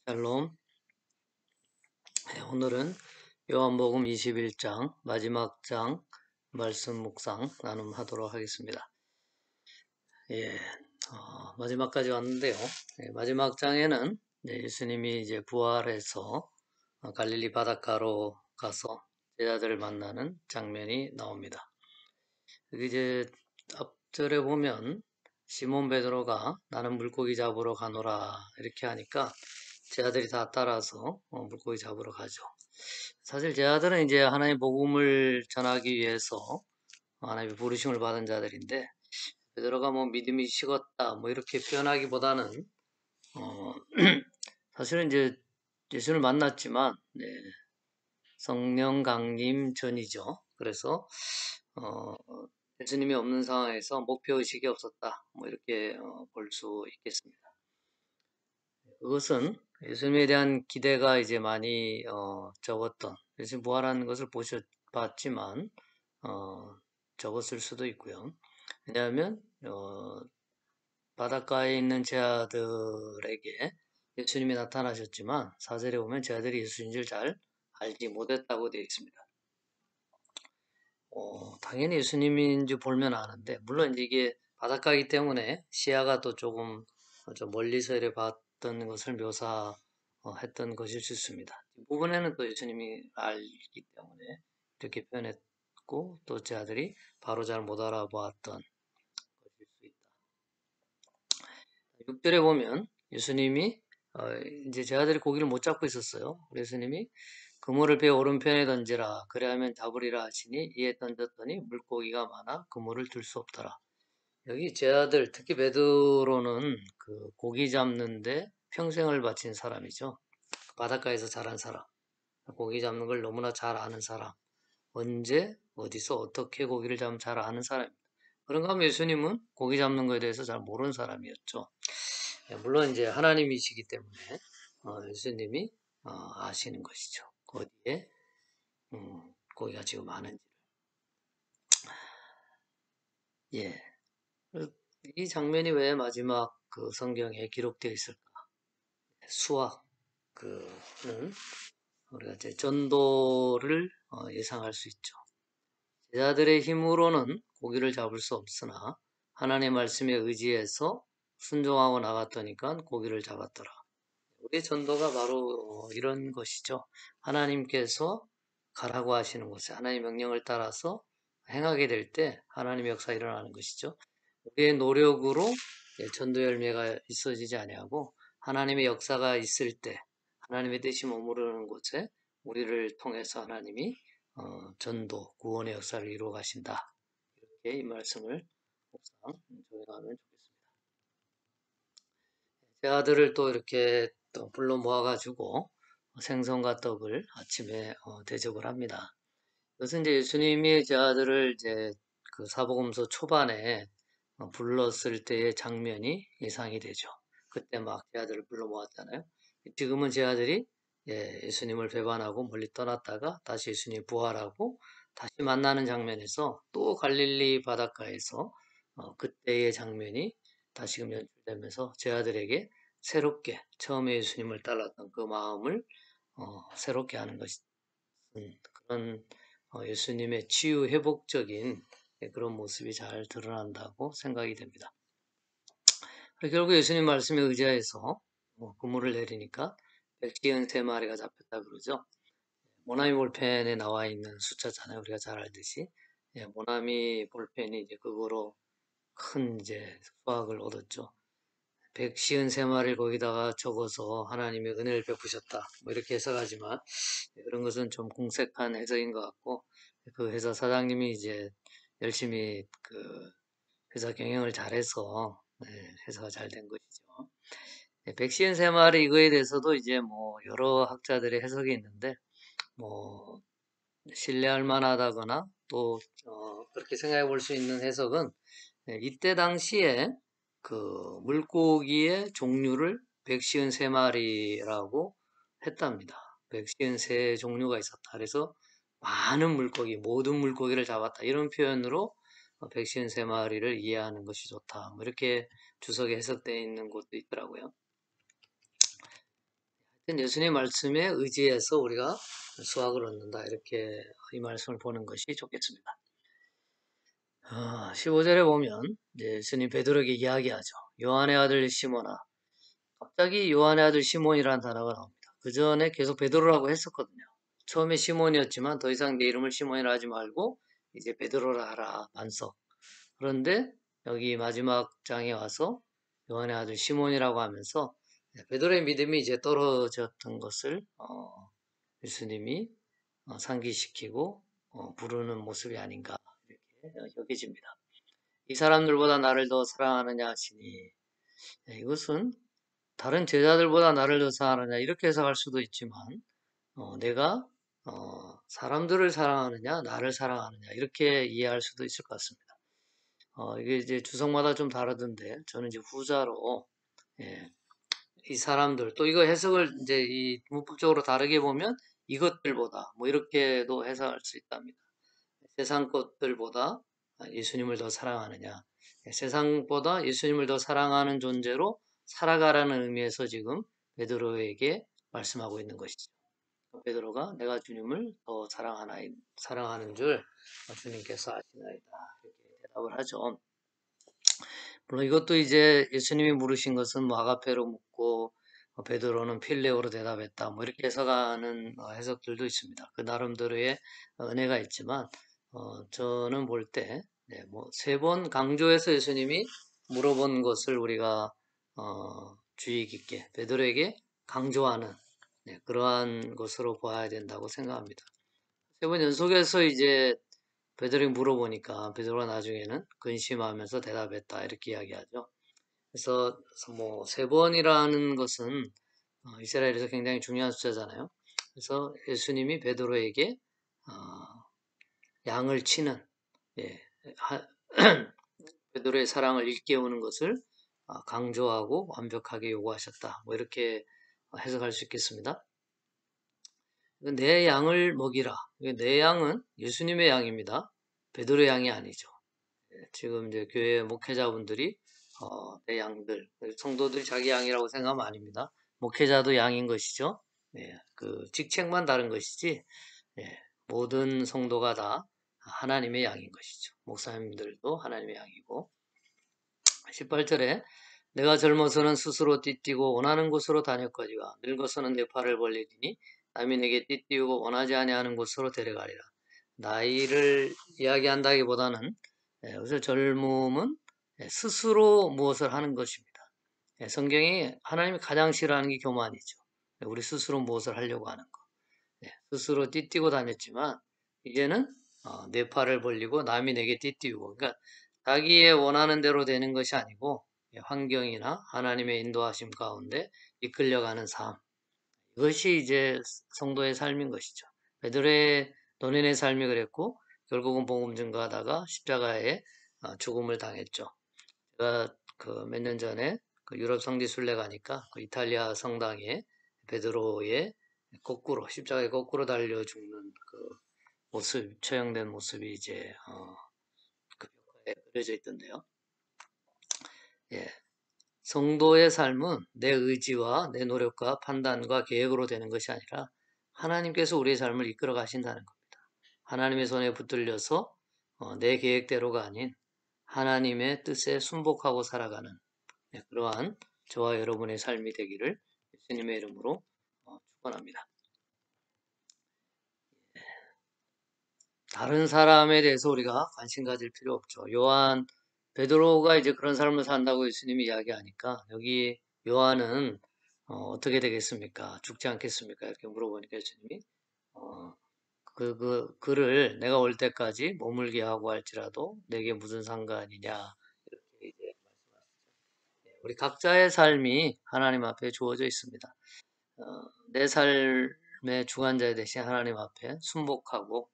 샬롬. 오늘은 요한복음 21장 마지막 장 말씀 묵상 나눔하도록 하겠습니다. 마지막까지 왔는데요. 마지막 장에는 예수님이 이제 부활해서 갈릴리 바닷가로 가서 제자들을 만나는 장면이 나옵니다. 여기 이제 앞절에 보면 시몬 베드로가 나는 물고기 잡으러 가노라 이렇게 하니까 제 아들이 다 따라서 물고기 잡으러 가죠. 사실 제 아들은 이제 하나님의 복음을 전하기 위해서 하나님의 부르심을 받은 자들인데, 베드로가 뭐 믿음이 식었다 뭐 이렇게 표현하기보다는 사실은 이제 예수를 만났지만 성령 강림 전이죠. 그래서 예수님이 없는 상황에서 목표의식이 없었다 뭐 이렇게 볼 수 있겠습니다. 그것은 예수님에 대한 기대가 이제 많이 적었던, 예수님 부활하는 것을 봤지만 적었을 수도 있고요. 왜냐하면 바닷가에 있는 제 아들에게 예수님이 나타나셨지만 4절에 보면 제 아들이 예수인 줄 잘 알지 못했다고 되어 있습니다. 당연히 예수님인 줄 볼면 아는데, 물론 이게 바닷가이기 때문에 시야가 또 조금 좀 멀리서 이렇게 봤던 것을 묘사했던 것일 수 있습니다. 이 부분에는 또 예수님이 알기 때문에 이렇게 표현했고, 또 제 아들이 바로 잘 못 알아보았던 것일 수 있다. 6절에 보면 예수님이 이제 제 아들이 고기를 못 잡고 있었어요. 예수님이 그물을 배 오른편에 던지라 그리하면 잡으리라 하시니 이에 던졌더니 물고기가 많아 그물을 들 수 없더라. 여기 제 아들, 특히 베드로는 그 고기 잡는데 평생을 바친 사람이죠. 바닷가에서 자란 사람, 고기 잡는 걸 너무나 잘 아는 사람, 언제 어디서 어떻게 고기를 잡으면 잘 아는 사람입니다. 그런가 하면 예수님은 고기 잡는 것에 대해서 잘 모르는 사람이었죠. 물론 이제 하나님이시기 때문에 예수님이 아시는 것이죠. 어디에 고기가 지금 많은지. 예. 이 장면이 왜 마지막 그 성경에 기록되어 있을까? 수학, 그는 우리가 이제 전도를 예상할 수 있죠. 제자들의 힘으로는 고기를 잡을 수 없으나 하나님의 말씀에 의지해서 순종하고 나갔더니까 고기를 잡았더라. 우리의 전도가 바로 이런 것이죠. 하나님께서 가라고 하시는 곳에 하나님의 명령을 따라서 행하게 될 때 하나님의 역사가 일어나는 것이죠. 우리의 노력으로 전도 열매가 있어지지 아니하고 하나님의 역사가 있을 때 하나님의 뜻이 머무르는 곳에 우리를 통해서 하나님이 전도, 구원의 역사를 이루어 가신다. 이렇게 이 말씀을 적용하면 좋겠습니다. 제 아들을 또 이렇게 또 불러 모아가지고 생선과 떡을 아침에 대접을 합니다. 이것은 이제 예수님이 제 아들을 이제 그 사복음서 초반에 불렀을 때의 장면이 예상이 되죠. 그때 막 제 아들을 불러 모았잖아요. 지금은 제 아들이 예수님을 배반하고 멀리 떠났다가 다시 예수님이 부활하고 다시 만나는 장면에서 또 갈릴리 바닷가에서 그때의 장면이 다시금 연출되면서 제 아들에게 새롭게 처음에 예수님을 따랐던 그 마음을 새롭게 하는 것이 그런 예수님의 치유 회복적인 그런 모습이 잘 드러난다고 생각이 됩니다. 결국 예수님 말씀에 의지해서 그물을 내리니까 193마리가 잡혔다 그러죠. 모나미 볼펜에 나와 있는 숫자잖아요. 우리가 잘 알듯이. 모나미 볼펜이 이제 그거로 큰 이제 수확을 얻었죠. 153마리를 거기다가 적어서 하나님의 은혜를 베푸셨다. 뭐 이렇게 해석하지만 그런 것은 좀 공색한 해석인 것 같고, 그 회사 사장님이 이제 열심히 그 회사 경영을 잘해서 회사가 잘 된 것이죠. 153마리 이거에 대해서도 이제 뭐 여러 학자들의 해석이 있는데 뭐 신뢰할 만하다거나 또 그렇게 생각해 볼 수 있는 해석은 이때 당시에 그 물고기의 종류를 153마리라고 했답니다. 153 종류가 있었다. 그래서 많은 물고기, 모든 물고기를 잡았다. 이런 표현으로 153마리를 이해하는 것이 좋다. 뭐 이렇게 주석에 해석되어 있는 곳도 있더라고요. 예수님 말씀에 의지해서 우리가 수확을 얻는다. 이렇게 이 말씀을 보는 것이 좋겠습니다. 15절에 보면 이제 예수님 베드로에게 이야기하죠. 요한의 아들 시몬아. 갑자기 요한의 아들 시몬이라는 단어가 나옵니다. 그 전에 계속 베드로라고 했었거든요. 처음에 시몬이었지만 더 이상 내 이름을 시몬이라 하지 말고 이제 베드로라 하라. 반석. 그런데 여기 마지막 장에 와서 요한의 아들 시몬이라고 하면서 베드로의 믿음이 이제 떨어졌던 것을 예수님이 상기시키고 부르는 모습이 아닌가 이렇게 여겨집니다. 이 사람들보다 나를 더 사랑하느냐 하시니, 이것은 다른 제자들보다 나를 더 사랑하느냐 이렇게 해석할 수도 있지만 내가 사람들을 사랑하느냐 나를 사랑하느냐 이렇게 이해할 수도 있을 것 같습니다. 이게 이제 주석마다 좀 다르던데 저는 이제 후자로, 예, 이 사람들 또 이거 해석을 이제 이 문법적으로 다르게 보면 이것들보다 뭐 이렇게도 해석할 수 있답니다. 세상 것들보다 예수님을 더 사랑하느냐, 세상보다 예수님을 더 사랑하는 존재로 살아가라는 의미에서 지금 베드로에게 말씀하고 있는 것이죠. 베드로가 내가 주님을 더 사랑하는 줄 주님께서 아시나이다 이렇게 대답을 하죠. 물론 이것도 이제 예수님이 물으신 것은 뭐 아가페로 묻고 베드로는 필레오로 대답했다 뭐 이렇게 해석하는 해석들도 있습니다. 그 나름대로의 은혜가 있지만 저는 볼 때 뭐 세 번 강조해서 예수님이 물어본 것을 우리가 주의 깊게 베드로에게 강조하는 그러한 것으로 봐야 된다고 생각합니다. 세 번 연속해서 이제 베드로에게 물어보니까 베드로가 나중에는 근심하면서 대답했다 이렇게 이야기하죠. 그래서 뭐 세 번이라는 것은 이스라엘에서 굉장히 중요한 숫자잖아요. 그래서 예수님이 베드로에게 양을 치는, 예, 베드로의 사랑을 일깨우는 것을 강조하고 완벽하게 요구하셨다. 뭐 이렇게 해석할 수 있겠습니다. 내 양을 먹이라. 내 양은 예수님의 양입니다. 베드로의 양이 아니죠. 지금 이제 교회 목회자분들이 내 양들, 성도들이 자기 양이라고 생각하면 아닙니다. 목회자도 양인 것이죠. 그 직책만 다른 것이지, 모든 성도가 다 하나님의 양인 것이죠. 목사님들도 하나님의 양이고. 18절에 내가 젊어서는 스스로 띠뛰고 원하는 곳으로 다녔거니와 늙어서는 내 팔을 벌리리니 남이 내게 띠띠우고 원하지 아니하는 곳으로 데려가리라. 나이를 이야기한다기보다는 요새 젊음은 스스로 무엇을 하는 것입니다. 성경이 하나님이 가장 싫어하는 게 교만이죠. 우리 스스로 무엇을 하려고 하는 거. 스스로 띠뛰고 다녔지만 이제는 내 팔을 벌리고 남이 내게 띠띠우고, 그러니까 자기의 원하는 대로 되는 것이 아니고 환경이나 하나님의 인도하심 가운데 이끌려가는 삶, 이것이 이제 성도의 삶인 것이죠. 베드로의 논인의 삶이 그랬고 결국은 복음 증거하다가 십자가에 죽음을 당했죠. 제가 그 몇 년 전에 그 유럽 성지 순례 가니까 그 이탈리아 성당에 베드로의 거꾸로 십자가에 거꾸로 달려 죽는 그 모습, 처형된 모습이 이제 그 벽화에 그려져 있던데요. 예, 성도의 삶은 내 의지와 내 노력과 판단과 계획으로 되는 것이 아니라 하나님께서 우리의 삶을 이끌어 가신다는 겁니다. 하나님의 손에 붙들려서 내 계획대로가 아닌 하나님의 뜻에 순복하고 살아가는 그러한 저와 여러분의 삶이 되기를 예수님의 이름으로 축원합니다. 다른 사람에 대해서 우리가 관심 가질 필요 없죠. 베드로가 이제 그런 삶을 산다고 예수님이 이야기하니까 여기 요한은 어떻게 되겠습니까? 죽지 않겠습니까? 이렇게 물어보니까 예수님이 그를 내가 올 때까지 머물게 하고 할지라도 내게 무슨 상관이냐 이렇게 이제 말씀하시죠. 우리 각자의 삶이 하나님 앞에 주어져 있습니다. 내 삶의 주관자 대신 하나님 앞에 순복하고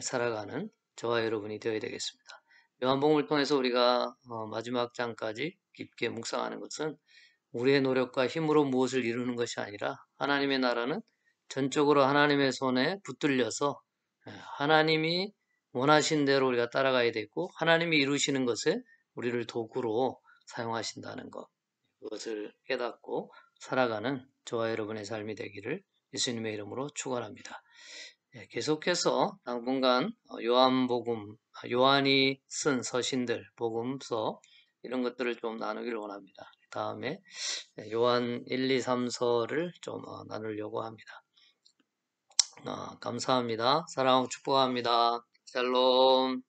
살아가는 저와 여러분이 되어야 되겠습니다. 요한복음을 통해서 우리가 마지막 장까지 깊게 묵상하는 것은 우리의 노력과 힘으로 무엇을 이루는 것이 아니라 하나님의 나라는 전적으로 하나님의 손에 붙들려서 하나님이 원하신 대로 우리가 따라가야 되고 하나님이 이루시는 것에 우리를 도구로 사용하신다는 것, 그것을 깨닫고 살아가는 저와 여러분의 삶이 되기를 예수님의 이름으로 축원합니다. 계속해서 당분간 요한이 쓴 서신들, 복음서 이런 것들을 좀 나누기를 원합니다. 다음에 요한 1, 2, 3서를 좀 나누려고 합니다. 감사합니다. 사랑하고 축복합니다. 샬롬.